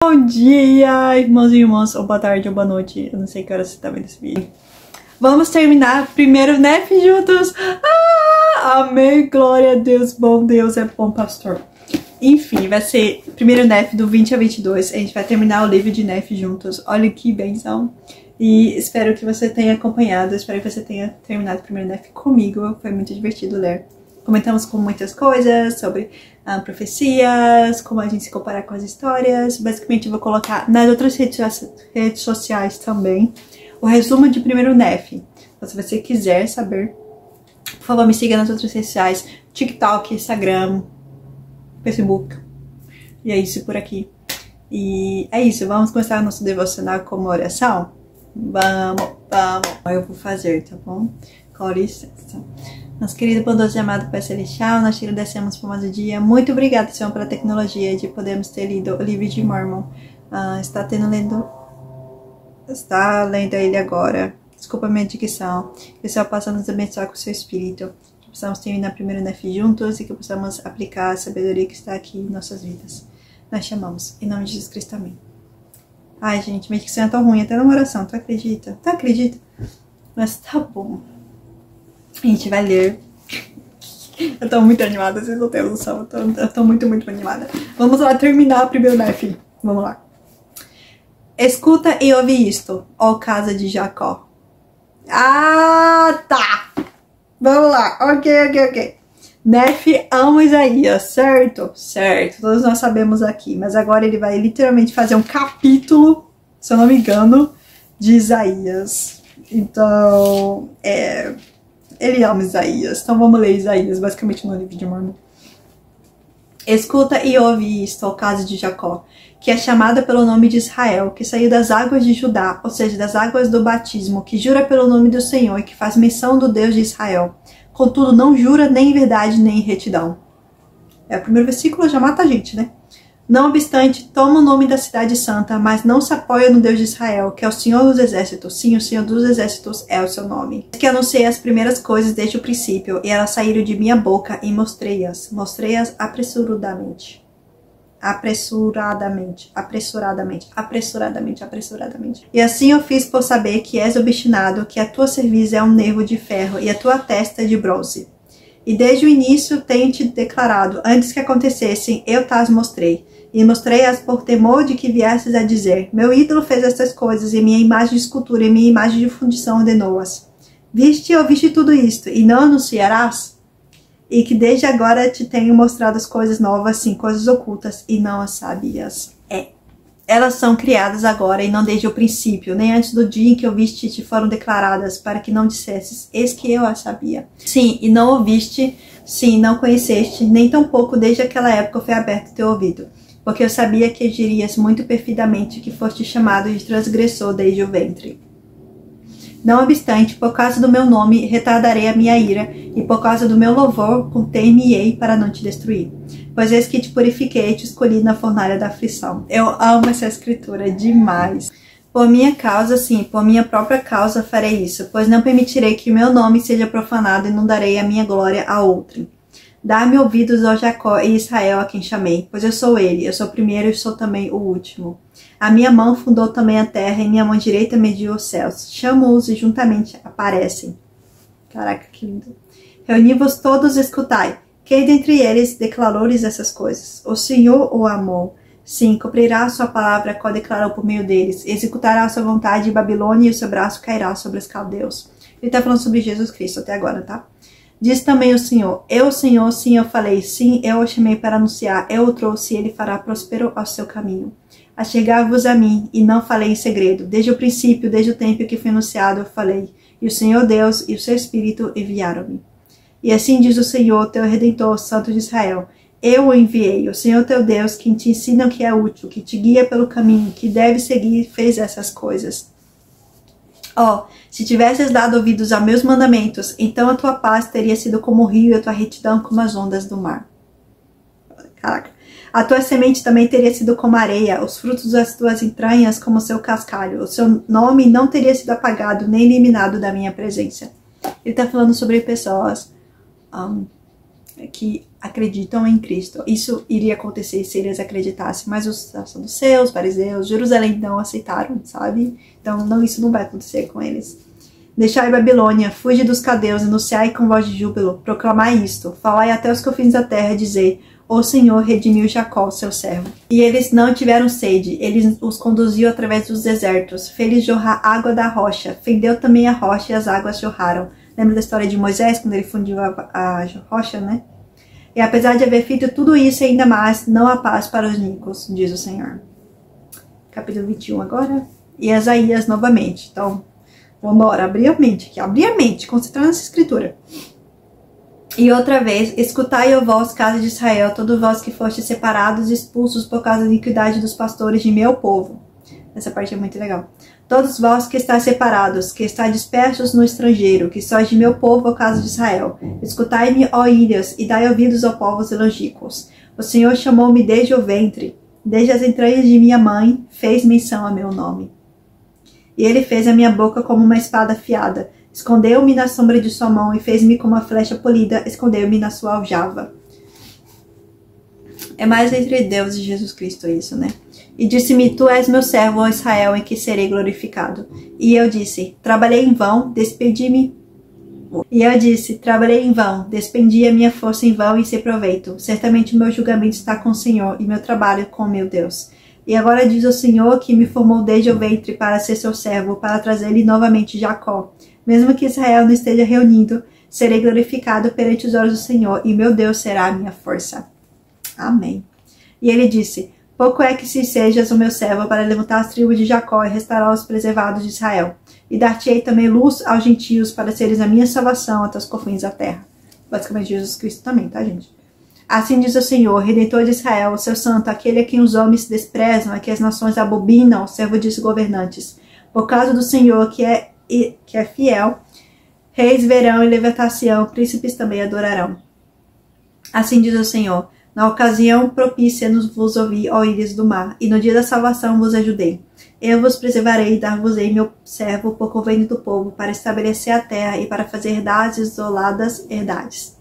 Bom dia, irmãos e irmãs, ou boa tarde ou boa noite, eu não sei que hora você tá vendo esse vídeo. Vamos terminar primeiro NEF juntos. Amém, glória a Deus, bom Deus é bom, pastor. Enfim, vai ser primeiro NEF do 20 a 22, a gente vai terminar o livro de NEF juntos. Olha que benção. E espero que você tenha acompanhado, espero que você tenha terminado o primeiro NEF comigo, foi muito divertido ler. Comentamos com muitas coisas sobre profecias, como a gente se comparar com as histórias. Basicamente eu vou colocar nas outras redes sociais também o resumo de primeiro NEF. Então, se você quiser saber, por favor, me siga nas outras redes sociais, TikTok, Instagram, Facebook. E é isso por aqui. E é isso, vamos começar nosso devocional com uma oração? Vamos. Eu vou fazer, tá bom? Com licença. Nosso querido, bondoso e amado Pai Celestial, nós te agradecemos por mais um dia. Muito obrigada, Senhor, pela tecnologia de podermos ter lido o livro de Mormon. Está lendo ele agora. Desculpa a minha dicção. Que o Senhor possa nos abençoar com o seu Espírito. Que possamos terminar primeiro NEF juntos e que possamos aplicar a sabedoria que está aqui em nossas vidas. Nós chamamos. Em nome de Jesus Cristo, amém. Ai, gente, minha dicção é tão ruim até na oração. Tu acredita? Tu acredita? Mas tá bom. A gente vai ler. Eu tô muito animada, vocês não têm noção. Eu tô muito animada. Vamos lá terminar o primeiro NEF. Vamos lá. Escuta e ouve isto, ó casa de Jacó. Tá. Vamos lá. Ok. NEF ama Isaías, certo? Certo. Todos nós sabemos aqui. Mas agora ele vai literalmente fazer um capítulo, se eu não me engano, de Isaías. Então, ele ama Isaías, então vamos ler Isaías, basicamente no livro de Mormon. Escuta e ouve isto, ó casa de Jacó, que é chamada pelo nome de Israel, que saiu das águas de Judá, ou seja, das águas do batismo, que jura pelo nome do Senhor e que faz menção do Deus de Israel. Contudo, não jura nem em verdade nem em retidão. O primeiro versículo já mata a gente, né? Não obstante, toma o nome da cidade santa, mas não se apoia no Deus de Israel, que é o Senhor dos Exércitos. Sim, o Senhor dos Exércitos é o seu nome. Que anunciei as primeiras coisas desde o princípio, e elas saíram de minha boca e mostrei-as. Mostrei-as apressuradamente. E assim eu fiz por saber que és obstinado, que a tua cerviz é um nervo de ferro e a tua testa é de bronze. E desde o início tenho te declarado, antes que acontecessem, eu t'as mostrei. E mostrei-as por temor de que viesses a dizer, meu ídolo fez estas coisas, e minha imagem de escultura e minha imagem de fundição ordenou-as. Viste e ouviste tudo isto, e não anunciarás? E que desde agora te tenho mostrado as coisas novas, sim, coisas ocultas, e não as sabias. Elas são criadas agora, e não desde o princípio, nem antes do dia em que ouviste te foram declaradas, para que não dissesses, eis que eu as sabia. Sim, e não ouviste, sim, não conheceste, nem tampouco desde aquela época foi aberto teu ouvido. Porque eu sabia que agirias muito perfidamente, que foste chamado de transgressor desde o ventre. Não obstante, por causa do meu nome, retardarei a minha ira, e por causa do meu louvor, conter-me-ei para não te destruir. Pois eis que te purifiquei e te escolhi na fornalha da aflição. Eu amo essa escritura demais. Por minha causa, sim, por minha própria causa farei isso, pois não permitirei que o meu nome seja profanado e não darei a minha glória a outro. Dá-me ouvidos, ó Jacó e Israel, a quem chamei, pois eu sou ele, eu sou o primeiro e sou também o último. A minha mão fundou também a terra e minha mão direita mediu os céus. Chamo-os e juntamente aparecem. Caraca, que lindo. Reuni-vos todos e escutai. Quem dentre eles declarou-lhes essas coisas? O Senhor o amou. Sim, cumprirá a sua palavra, qual declarou por meio deles. Executará a sua vontade em Babilônia e o seu braço cairá sobre os caldeus. Ele está falando sobre Jesus Cristo até agora, tá? Diz também o Senhor, Senhor, sim, eu falei, sim, eu o chamei para anunciar, eu o trouxe e ele fará próspero ao seu caminho. Achegai-vos a mim, e não falei em segredo. Desde o princípio, desde o tempo que foi anunciado, eu falei. E o Senhor Deus e o seu Espírito enviaram-me. E assim diz o Senhor, teu Redentor, Santo de Israel. Eu o enviei, o Senhor teu Deus, que te ensina o que é útil, que te guia pelo caminho, que deve seguir, fez essas coisas. Se tivesses dado ouvidos a meus mandamentos, então a tua paz teria sido como o rio e a tua retidão como as ondas do mar. Caraca. A tua semente também teria sido como areia, os frutos das tuas entranhas como o seu cascalho. O seu nome não teria sido apagado nem eliminado da minha presença. Ele está falando sobre pessoas que acreditam em Cristo. Isso iria acontecer se eles acreditassem, mas os saduceus, fariseus, Jerusalém não aceitaram, sabe? Então isso não vai acontecer com eles. Deixai Babilônia, fuge dos cadeus, anunciai com voz de júbilo, proclamai isto, falai até os confins da terra, dizei, o Senhor redimiu Jacó, seu servo. E eles não tiveram sede, ele os conduziu através dos desertos, fez jorrar água da rocha, fendeu também a rocha e as águas jorraram. Lembra da história de Moisés, quando ele fundiu a rocha, né? E apesar de haver feito tudo isso e ainda mais, não há paz para os ímpios, diz o Senhor. Capítulo 21 agora. E Isaías novamente. Então, vamos embora, abrir a mente, concentrar nessa escritura. E outra vez, escutai, ó vós, casa de Israel, todos vós que fostes separados e expulsos por causa da iniquidade dos pastores de meu povo. Essa parte é muito legal. Todos vós que estáis separados, que estáis dispersos no estrangeiro, que sois de meu povo, ó casa de Israel, escutai-me, ó ilhas, e dai ouvidos, ó povos longínquos. O Senhor chamou-me desde o ventre, desde as entranhas de minha mãe, fez menção a meu nome. E ele fez a minha boca como uma espada afiada, escondeu-me na sombra de sua mão e fez-me como uma flecha polida, escondeu-me na sua aljava. É mais entre Deus e Jesus Cristo isso, né? E disse-me, tu és meu servo, ó Israel, em que serei glorificado. E eu disse, trabalhei em vão, despendi-me. E eu disse, trabalhei em vão, despendi a minha força em vão e sem proveito. Certamente o meu julgamento está com o Senhor e meu trabalho com o meu Deus. E agora diz o Senhor que me formou desde o ventre para ser seu servo, para trazer-lhe novamente Jacó. Mesmo que Israel não esteja reunido, serei glorificado perante os olhos do Senhor, e meu Deus será a minha força. Amém. E ele disse, pouco é que se sejas o meu servo para levantar as tribos de Jacó e restaurar os preservados de Israel. E dar-te-ei também luz aos gentios para seres a minha salvação até os confins da terra. Basicamente Jesus Cristo também, tá, gente? Assim diz o Senhor, Redentor de Israel, o seu santo, aquele a quem os homens desprezam, a quem as nações abominam, servo de governantes. Por causa do Senhor, que é fiel, reis verão e levantar-se-ão, príncipes também adorarão. Assim diz o Senhor, na ocasião propícia vos ouvi, ó ilhas do mar, e no dia da salvação vos ajudei. Eu vos preservarei e dar-vos-ei meu servo por convênio do povo, para estabelecer a terra e para fazer herdades isoladas herdades.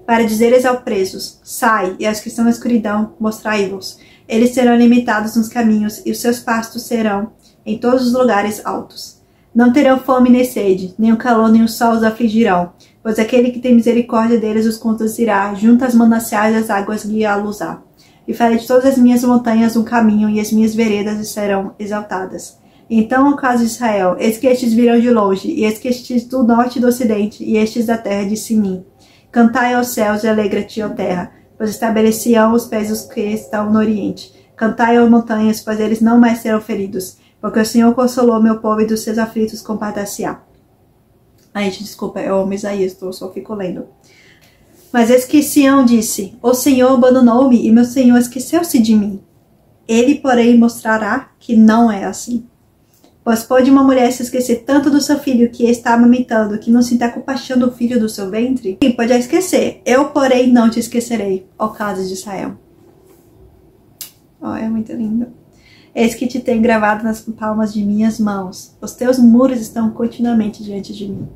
Para dizeres aos presos, sai, e aos que estão na escuridão, mostrai-vos. Eles serão limitados nos caminhos, e os seus pastos serão em todos os lugares altos. Não terão fome nem sede, nem o calor nem o sol os afligirão, pois aquele que tem misericórdia deles os conduzirá, junto às mananciais das águas guiá-los-á. E farei de todas as minhas montanhas um caminho, e as minhas veredas serão exaltadas. Então, o caso de Israel, eis que estes virão de longe, e eis que estes do norte e do ocidente, e estes da terra de Sinim. Cantai aos céus e alegra-te, ó terra, pois estabeleci-ão os pés dos que estão no oriente. Cantai, ó montanhas, pois eles não mais serão feridos, porque o Senhor consolou meu povo e dos seus aflitos compadece-á. Ai, gente, desculpa, eu amo Isaías, eu só fico lendo. Mas eis que Sião disse, o Senhor abandonou-me e meu Senhor esqueceu-se de mim. Ele, porém, mostrará que não é assim. Pois pode uma mulher se esquecer tanto do seu filho que está amamentando, que não sinta compaixão do filho do seu ventre? Sim, pode esquecer. Eu, porém, não te esquecerei, ó casa de Israel. É muito lindo. Eis que te tenho gravado nas palmas de minhas mãos. Os teus muros estão continuamente diante de mim.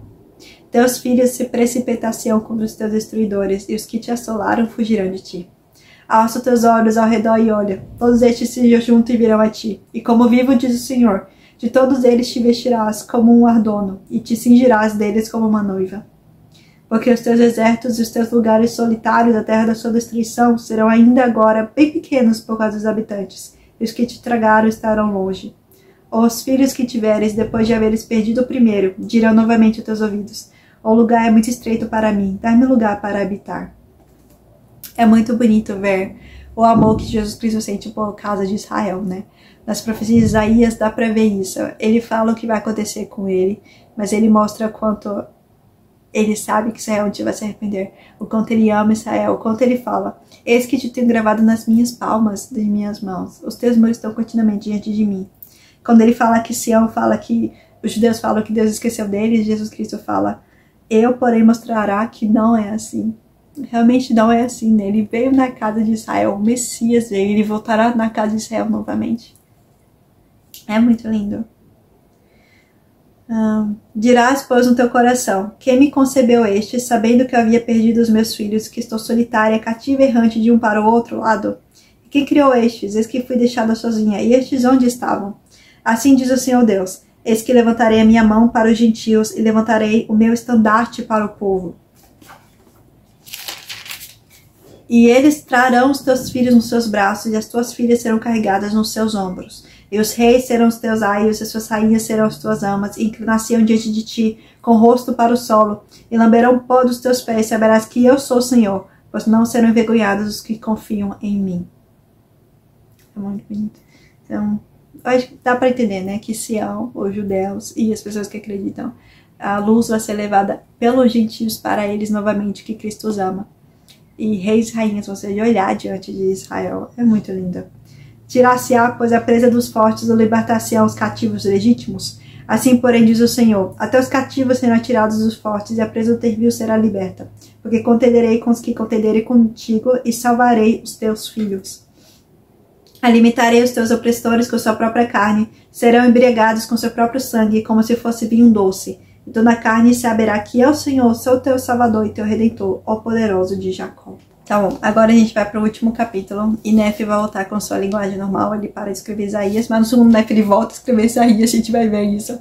Teus filhos se precipitação contra os teus destruidores, e os que te assolaram fugirão de ti. Alça teus olhos ao redor e olha. Todos estes se juntam e virão a ti. E como vivo, diz o Senhor, de todos eles te vestirás como um adorno, e te cingirás deles como uma noiva. Porque os teus desertos e os teus lugares solitários da terra da sua destruição serão ainda agora bem pequenos por causa dos habitantes, e os que te tragaram estarão longe. Os filhos que tiveres, depois de haveres perdido o primeiro, dirão novamente aos teus ouvidos, o lugar é muito estreito para mim, dá-me lugar para habitar. É muito bonito ver o amor que Jesus Cristo sente por causa de Israel, né? Nas profecias de Isaías dá pra ver isso. Ele fala o que vai acontecer com ele, mas ele mostra o quanto ele sabe que Israel vai se arrepender, o quanto ele ama Israel, o quanto ele fala, eis que te tenho gravado nas minhas palmas de minhas mãos, os teus muros estão continuamente diante de mim. Quando ele fala que Sião fala que, os judeus falam que Deus esqueceu deles, Jesus Cristo fala, eu, porém, mostrará que não é assim. Realmente não é assim, né? Ele veio na casa de Israel, o Messias veio, ele voltará na casa de Israel novamente. É muito lindo. Dirás, pois, no teu coração: quem me concebeu este, sabendo que eu havia perdido os meus filhos, que estou solitária, cativa e errante de um para o outro lado? E quem criou estes? Eis que fui deixada sozinha. E estes onde estavam? Assim diz o Senhor Deus: eis que levantarei a minha mão para os gentios e levantarei o meu estandarte para o povo. E eles trarão os teus filhos nos seus braços, e as tuas filhas serão carregadas nos seus ombros. E os reis serão os teus aios, e as suas rainhas serão as tuas amas, e inclinar-se-ão diante de ti, com o rosto para o solo, e lamberão o pó dos teus pés, e saberás que eu sou o Senhor, pois não serão envergonhados os que confiam em mim. É muito bonito. Então, acho que dá para entender, né, que Sião, os judeus e as pessoas que acreditam, a luz vai ser levada pelos gentios para eles novamente, que Cristo os ama. E reis e rainhas vão ser de olhar diante de Israel. É muito lindo. Tirar-se-á, pois, a presa dos fortes, ou libertar-se-ão os cativos legítimos? Assim, porém, diz o Senhor: até os cativos serão tirados dos fortes, e a presa do terrível será liberta. Porque contenderei com os que contenderem contigo, e salvarei os teus filhos. Alimentarei os teus opressores com sua própria carne, serão embriagados com seu próprio sangue, como se fosse vinho doce. E toda a carne saberá que eu, Senhor, sou teu Salvador e teu Redentor, ó poderoso de Jacó. Tá bom, agora a gente vai para o último capítulo, e Nefe vai voltar com sua linguagem normal, ele para de escrever Isaías, mas no segundo Nefe ele volta a escrever Isaías, a gente vai ver isso.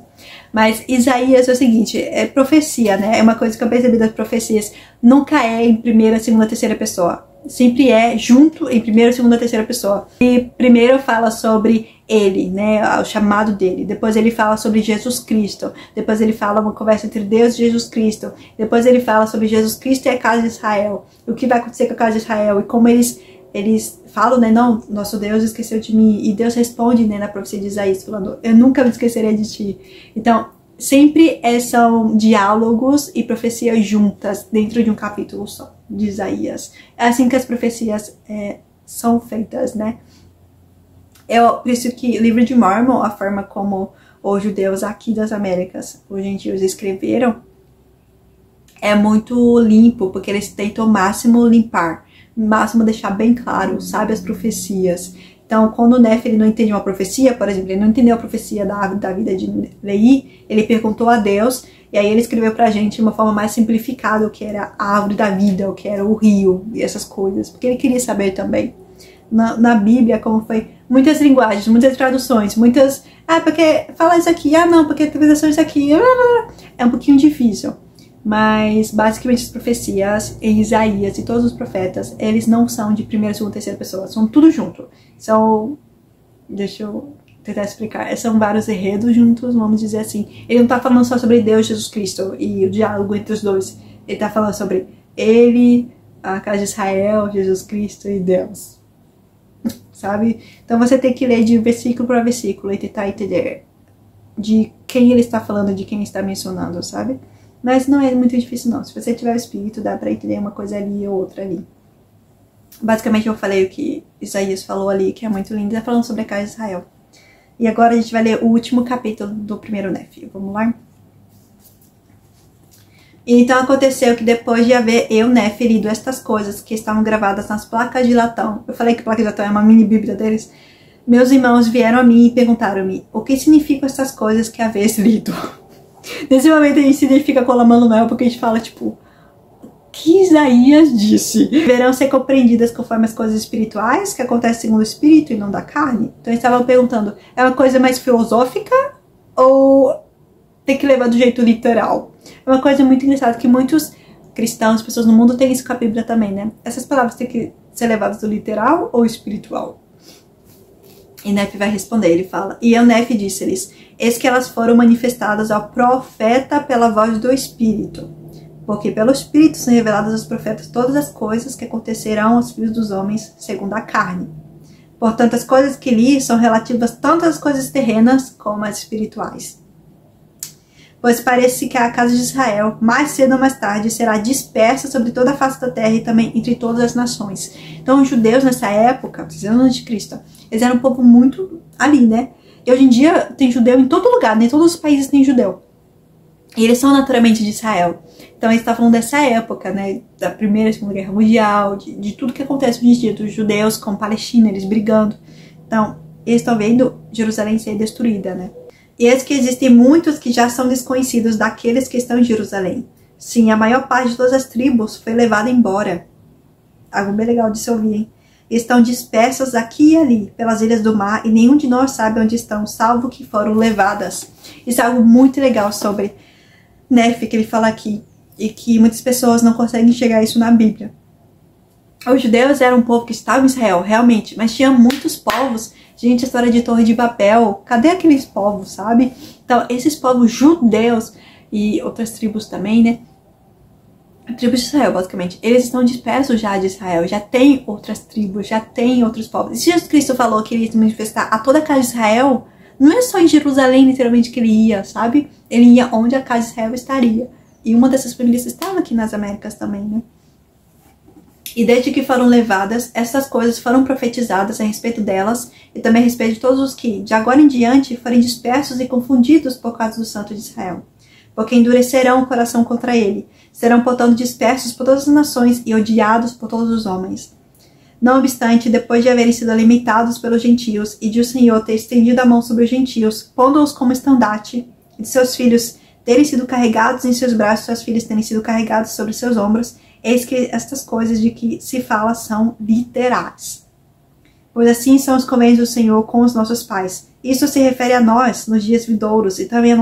Mas Isaías é o seguinte, é profecia, né? É uma coisa que eu percebi das profecias, nunca é em primeira, segunda, terceira pessoa. Sempre é junto em primeira, segunda, terceira pessoa. E primeiro fala sobre ele, né, o chamado dele. Depois ele fala sobre Jesus Cristo. Depois ele fala uma conversa entre Deus e Jesus Cristo. Depois ele fala sobre Jesus Cristo e a casa de Israel. O que vai acontecer com a casa de Israel e como eles falam, né, não, nosso Deus esqueceu de mim. E Deus responde, né, na profecia de Isaías, falando, eu nunca me esquecerei de ti. Então, sempre são diálogos e profecias juntas dentro de um capítulo só de Isaías. É assim que as profecias são feitas, né? Por isso que o livro de Mormon, a forma como os judeus aqui das Américas, os gentios escreveram, é muito limpo, porque eles tentam ao máximo limpar, ao máximo deixar bem claro, sabe, as profecias. Então, quando o Nefe ele não entende uma profecia, por exemplo, ele não entendeu a profecia da árvore da vida de Leí, ele perguntou a Deus, e aí ele escreveu pra gente de uma forma mais simplificada o que era a árvore da vida, o que era o rio e essas coisas, porque ele queria saber também. Na Bíblia, como foi, muitas linguagens, muitas traduções, muitas... porque fala isso aqui, não, porque a interpretação isso aqui... É um pouquinho difícil. Mas, basicamente, as profecias em Isaías e todos os profetas, eles não são de primeira, segunda, terceira pessoa. São tudo junto. São... Deixa eu tentar explicar. São vários enredos juntos, vamos dizer assim. Ele não tá falando só sobre Deus e Jesus Cristo e o diálogo entre os dois. Ele tá falando sobre ele, a casa de Israel, Jesus Cristo e Deus. Sabe? Então você tem que ler de versículo para versículo e tentar entender de quem ele está falando, de quem está mencionando, sabe? Mas não é muito difícil não. Se você tiver o espírito, dá para entender uma coisa ali ou outra ali. Basicamente eu falei o que Isaías falou ali, que é muito lindo, tá falando sobre a casa de Israel. E agora a gente vai ler o último capítulo do primeiro Nefe. Vamos lá? E então aconteceu que depois de haver eu, Nefe, lido estas coisas que estavam gravadas nas placas de latão, eu falei que placa de latão é uma mini bíblia deles, meus irmãos vieram a mim e perguntaram-me o que significam estas coisas que haveis lido. Nesse momento a gente se identifica com o Manuel, porque a gente fala tipo, o que Isaías disse? Deverão ser compreendidas conforme as coisas espirituais que acontecem segundo o espírito e não da carne. Então eles estavam perguntando, é uma coisa mais filosófica ou tem que levar do jeito literal? É uma coisa muito engraçada que muitos cristãos, pessoas no mundo têm isso com a Bíblia também, né? Essas palavras têm que ser levadas do literal ou espiritual? E Nefe vai responder, ele fala, e eu, Nefe, disse-lhes, eis que elas foram manifestadas ao profeta pela voz do Espírito, porque pelo Espírito são reveladas aos profetas todas as coisas que acontecerão aos filhos dos homens segundo a carne. Portanto, as coisas que li são relativas tanto às coisas terrenas como às espirituais. Pois parece que a casa de Israel, mais cedo ou mais tarde, será dispersa sobre toda a face da terra e também entre todas as nações. Então, os judeus nessa época, anos de Cristo, eles eram um povo muito ali, né? E hoje em dia tem judeu em todo lugar, nem todos os países têm judeu. E eles são naturalmente de Israel. Então, eles estavam falando dessa época, né? Da Primeira e Segunda Guerra Mundial, de tudo que acontece hoje em dia, dos judeus com a Palestina, eles brigando. Então, eles estão vendo Jerusalém ser destruída, né? E eis que existem muitos que já são desconhecidos daqueles que estão em Jerusalém. Sim, a maior parte de todas as tribos foi levada embora. Algo bem legal de se ouvir, hein? Estão dispersos aqui e ali, pelas ilhas do mar, e nenhum de nós sabe onde estão, salvo que foram levadas. Isso é algo muito legal sobre Nefe, que ele fala aqui, e que muitas pessoas não conseguem enxergar isso na Bíblia. Os judeus eram um povo que estava em Israel, realmente, mas tinha muitos povos. Gente, a história de Torre de Babel, cadê aqueles povos, sabe? Então, esses povos judeus e outras tribos também, né? Tribos de Israel, basicamente, eles estão dispersos já de Israel, já tem outras tribos, já tem outros povos. E se Jesus Cristo falou que ele ia se manifestar a toda a casa de Israel, não é só em Jerusalém, literalmente, que ele ia, sabe? Ele ia onde a casa de Israel estaria. E uma dessas famílias estava aqui nas Américas também, né? E desde que foram levadas, essas coisas foram profetizadas a respeito delas e também a respeito de todos os que, de agora em diante, forem dispersos e confundidos por causa do Santo de Israel. Porque endurecerão o coração contra ele, serão, portanto, dispersos por todas as nações e odiados por todos os homens. Não obstante, depois de haverem sido alimentados pelos gentios e de o Senhor ter estendido a mão sobre os gentios, pondo-os como estandarte, e de seus filhos terem sido carregados em seus braços, seus filhos terem sido carregados sobre seus ombros, eis que estas coisas de que se fala são literais. Pois assim são os convênios do Senhor com os nossos pais. Isso se refere a nós nos dias vindouros e também a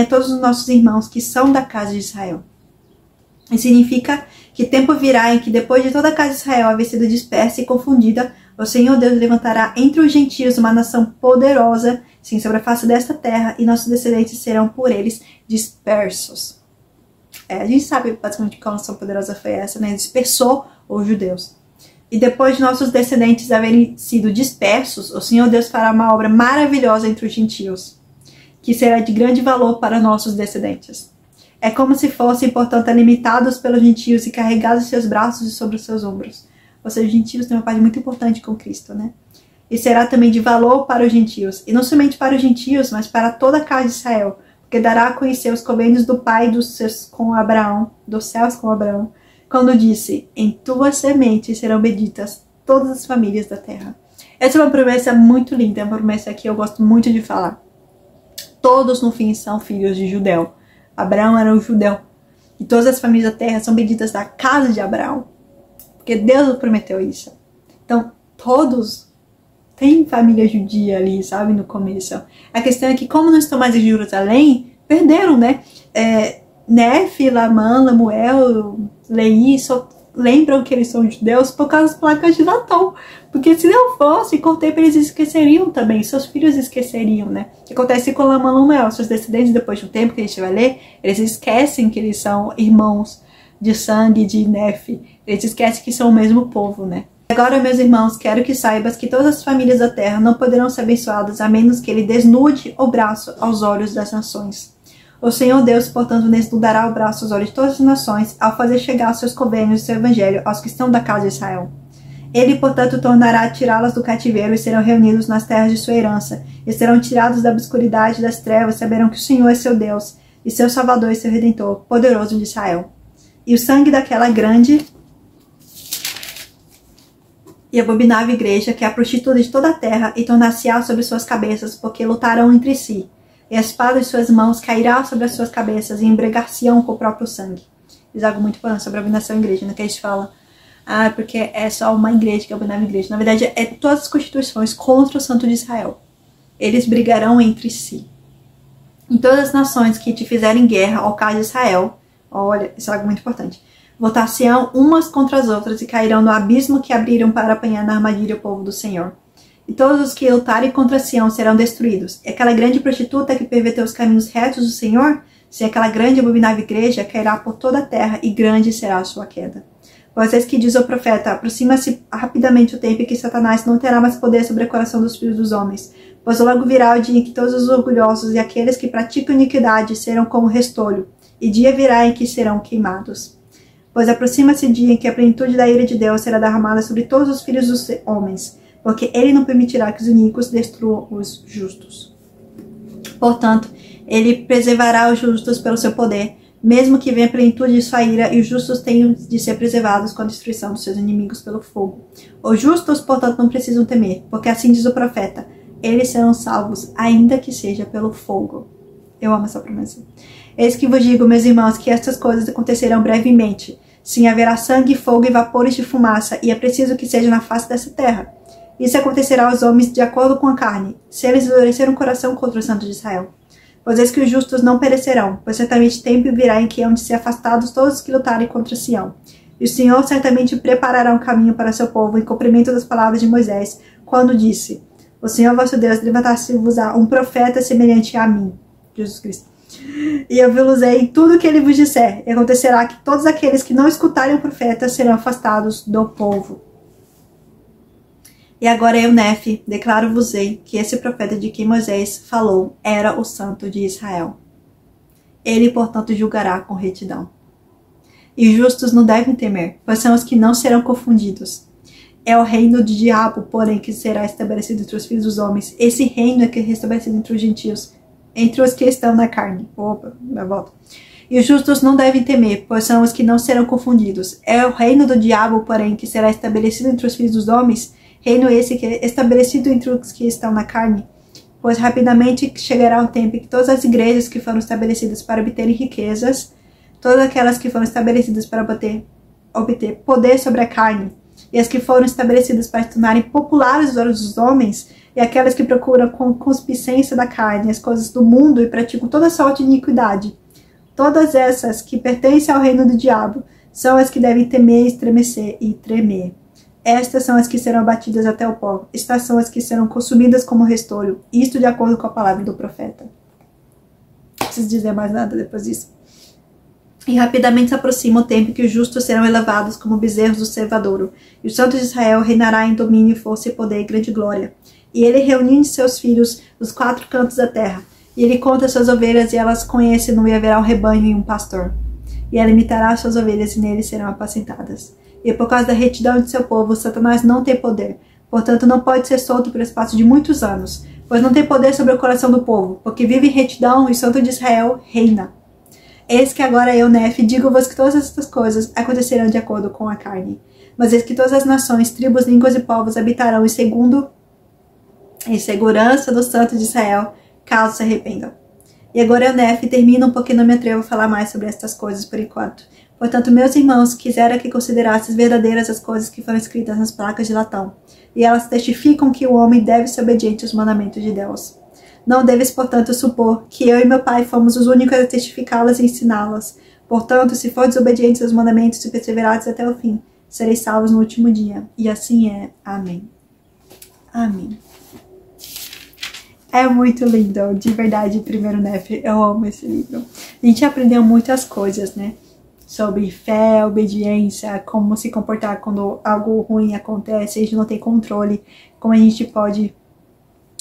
todos os nossos irmãos que são da casa de Israel. E significa que tempo virá em que, depois de toda a casa de Israel haver sido dispersa e confundida, o Senhor Deus levantará entre os gentios uma nação poderosa, sim, sobre a face desta terra, e nossos descendentes serão por eles dispersos. A gente sabe basicamente qual nação poderosa foi essa, né? Dispersou os judeus. E depois de nossos descendentes haverem sido dispersos, o Senhor Deus fará uma obra maravilhosa entre os gentios, que será de grande valor para nossos descendentes. É como se fossem, portanto, alimentados pelos gentios e carregados em seus braços e sobre os seus ombros. Ou seja, os gentios têm uma parte muito importante com Cristo, né? E será também de valor para os gentios. E não somente para os gentios, mas para toda a casa de Israel. Porque dará a conhecer os convênios do Pai dos céus com Abraão, quando disse, em tua semente serão benditas todas as famílias da terra. Essa é uma promessa muito linda, é uma promessa que eu gosto muito de falar. Todos, no fim, são filhos de Judeu. Abraão era um judeu. E todas as famílias da terra são benditas da casa de Abraão. Porque Deus prometeu isso. Então, todos têm família judia ali, sabe, no começo. A questão é que, como não estão mais em Jerusalém, perderam, né? Nefe, Lamã, Lamuel, Leí, só lembram que eles são judeus por causa das placas de Natal. Porque se não fosse, com o tempo eles esqueceriam também, seus filhos esqueceriam, né? O que acontece com Lamã e Lamuel? Seus descendentes, depois de um tempo que a gente vai ler, eles esquecem que eles são irmãos de sangue de Nefe. Eles esquecem que são o mesmo povo, né? Agora, meus irmãos, quero que saibas que todas as famílias da terra não poderão ser abençoadas a menos que ele desnude o braço aos olhos das nações. O Senhor Deus, portanto, desnudará o braço aos olhos de todas as nações ao fazer chegar seus convênios e seu evangelho aos que estão da casa de Israel. Ele, portanto, tornará a tirá-las do cativeiro e serão reunidos nas terras de sua herança, e serão tirados da obscuridade das trevas, saberão que o Senhor é seu Deus, e seu Salvador e seu Redentor, poderoso de Israel. E o sangue daquela grande e abominável igreja, que é a prostituta de toda a terra, e tornar-se-á sobre suas cabeças, porque lutarão entre si. E a espada de suas mãos cairá sobre as suas cabeças, e embriagar-se-ão com o próprio sangue. Diz algo muito importante sobre a abominação igreja, né? Que a gente fala, porque é só uma igreja que é a abominável igreja. Na verdade, é todas as constituições contra o Santo de Israel. Eles brigarão entre si. Em todas as nações que te fizerem guerra ao caso de Israel, olha, isso é algo muito importante, voltar-se-ão umas contra as outras e cairão no abismo que abriram para apanhar na armadilha o povo do Senhor. E todos os que lutarem contra Sião serão destruídos. E aquela grande prostituta que perverteu os caminhos retos do Senhor, se aquela grande e abominável igreja cairá por toda a terra, e grande será a sua queda. Pois é que diz o profeta, aproxima-se rapidamente o tempo em que Satanás não terá mais poder sobre o coração dos filhos dos homens. Pois logo virá o dia em que todos os orgulhosos e aqueles que praticam iniquidade serão como restolho, e dia virá em que serão queimados. Pois aproxima-se o dia em que a plenitude da ira de Deus será derramada sobre todos os filhos dos homens, porque ele não permitirá que os iníquos destruam os justos. Portanto, ele preservará os justos pelo seu poder, mesmo que venha a plenitude de sua ira, e os justos tenham de ser preservados com a destruição dos seus inimigos pelo fogo. Os justos, portanto, não precisam temer, porque assim diz o profeta, eles serão salvos, ainda que seja pelo fogo. Eu amo essa promessa. Eis que vos digo, meus irmãos, que estas coisas acontecerão brevemente. Sim, haverá sangue, fogo e vapores de fumaça, e é preciso que seja na face dessa terra. Isso acontecerá aos homens de acordo com a carne, se eles endureceram o coração contra o santo de Israel. Pois eis que os justos não perecerão, pois certamente tempo virá em que hão de ser afastados todos os que lutarem contra Sião. E o Senhor certamente preparará um caminho para seu povo, em cumprimento das palavras de Moisés, quando disse: O Senhor vosso Deus levantar-se-vos-á um profeta semelhante a mim, Jesus Cristo. E eu vos-ei em tudo que ele vos disser, e acontecerá que todos aqueles que não escutarem o profeta serão afastados do povo. E agora eu, Nefe, declaro-vos-ei que esse profeta de quem Moisés falou era o santo de Israel. Ele, portanto, julgará com retidão. E os justos não devem temer, pois são os que não serão confundidos. É o reino do diabo, porém, que será estabelecido entre os filhos dos homens. Esse reino é que é restabelecido entre os gentios, entre os que estão na carne. Opa, minha volta. E os justos não devem temer, pois são os que não serão confundidos. É o reino do diabo, porém, que será estabelecido entre os filhos dos homens. Reino esse que é estabelecido entre os que estão na carne. Pois rapidamente chegará o tempo em que todas as igrejas que foram estabelecidas para obterem riquezas, todas aquelas que foram estabelecidas para obter poder sobre a carne, e as que foram estabelecidas para se tornarem populares aos olhos dos homens, e aquelas que procuram com concupiscência da carne as coisas do mundo e praticam toda sorte de iniquidade. Todas essas que pertencem ao reino do diabo são as que devem temer, estremecer e tremer. Estas são as que serão abatidas até o pó. Estas são as que serão consumidas como restolho. Isto de acordo com a palavra do profeta. Não preciso dizer mais nada depois disso. E rapidamente se aproxima o tempo que os justos serão elevados como bezerros do cevadouro. E o santo de Israel reinará em domínio, força e poder e grande glória. E ele reuniu seus filhos dos 4 cantos da terra. E ele conta suas ovelhas, e elas conhecem-no, e haverá um rebanho e um pastor. E ela imitará suas ovelhas, e neles serão apacentadas. E por causa da retidão de seu povo, Satanás não tem poder. Portanto, não pode ser solto por espaço de muitos anos, pois não tem poder sobre o coração do povo, porque vive em retidão e o santo de Israel reina. Eis que agora eu, Nefe, digo-vos que todas estas coisas acontecerão de acordo com a carne. Mas eis que todas as nações, tribos, línguas e povos habitarão em segurança do santo de Israel, caso se arrependam. E agora eu, Nefe, termino porque não me atrevo a falar mais sobre estas coisas por enquanto. Portanto, meus irmãos, quisera que considerasseis verdadeiras as coisas que foram escritas nas placas de latão, e elas testificam que o homem deve ser obediente aos mandamentos de Deus. Não deves, portanto, supor que eu e meu pai fomos os únicos a testificá-las e ensiná-las. Portanto, se for desobedientes aos mandamentos e perseverados até o fim, sereis salvos no último dia. E assim é. Amém. Amém. É muito lindo, de verdade, primeiro Nefe. Eu amo esse livro. A gente aprendeu muitas coisas, né? Sobre fé, obediência, como se comportar quando algo ruim acontece, a gente não tem controle, como a gente pode,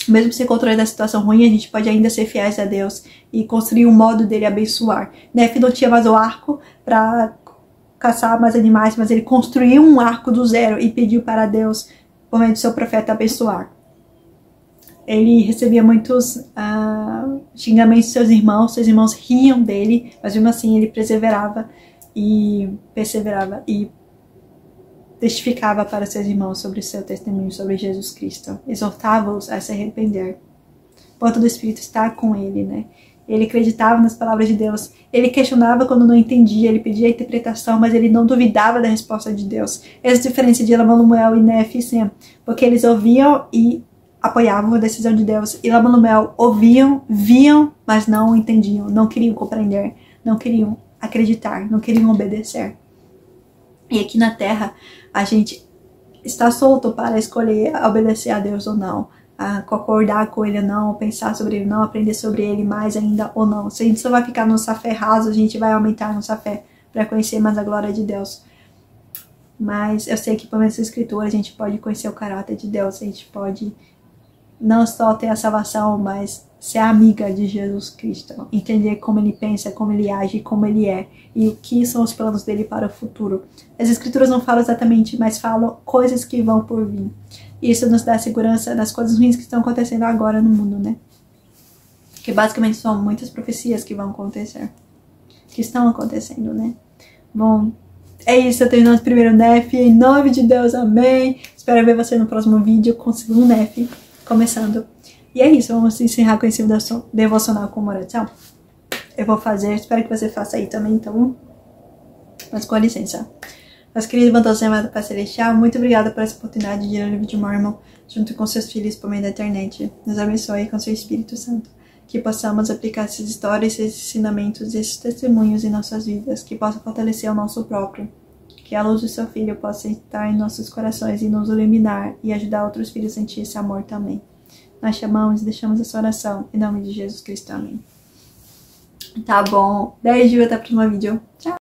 mesmo sem controle da situação ruim, a gente pode ainda ser fiéis a Deus e construir um modo dele abençoar. Nefe não tinha mais o arco para caçar mais animais, mas ele construiu um arco do zero e pediu para Deus, por meio do seu profeta, abençoar. Ele recebia muitos xingamentos de seus irmãos riam dele, mas mesmo assim ele perseverava e testificava para seus irmãos sobre o seu testemunho sobre Jesus Cristo, exortava-os a se arrepender. O ponto do Espírito estar com ele, né? Ele acreditava nas palavras de Deus, ele questionava quando não entendia, ele pedia a interpretação, mas ele não duvidava da resposta de Deus. Essa é a diferença de Labaluel e Nefe e Sem, porque eles ouviam e apoiavam a decisão de Deus, e Labaluel ouviam, viam, mas não entendiam, não queriam compreender, não queriam acreditar, não queriam obedecer. E aqui na Terra, a gente está solto para escolher obedecer a Deus ou não, a concordar com ele ou não, pensar sobre ele ou não, aprender sobre ele mais ainda ou não. Se a gente só vai ficar no fé raso, a gente vai aumentar nossa fé para conhecer mais a glória de Deus. Mas eu sei que por meio dessa escritura a gente pode conhecer o caráter de Deus, a gente pode não só ter a salvação, mas ser amiga de Jesus Cristo, entender como ele pensa, como ele age, como ele é, e o que são os planos dele para o futuro. As escrituras não falam exatamente, mas falam coisas que vão por vir. E isso nos dá segurança das coisas ruins que estão acontecendo agora no mundo, né? Que basicamente são muitas profecias que vão acontecer, que estão acontecendo, né? Bom, é isso, eu terminando o primeiro Nefe, em nome de Deus, amém. Espero ver você no próximo vídeo com o segundo Nefe, começando. E é isso, vamos encerrar com esse devocional com uma oração. Eu vou fazer, espero que você faça aí também, então. Mas com licença. Nosso querido bondoso e amado Pai Celestial, muito obrigada por essa oportunidade de ler o livro de Mormon junto com seus filhos por meio da internet. Nos abençoe com seu Espírito Santo. Que possamos aplicar essas histórias, esses ensinamentos, esses testemunhos em nossas vidas, que possa fortalecer o nosso próprio. Que a luz do seu Filho possa estar em nossos corações e nos iluminar e ajudar outros filhos a sentir esse amor também. Nós chamamos e deixamos essa oração em nome de Jesus Cristo. Amém. Tá bom. Beijo e até o próximo vídeo. Tchau.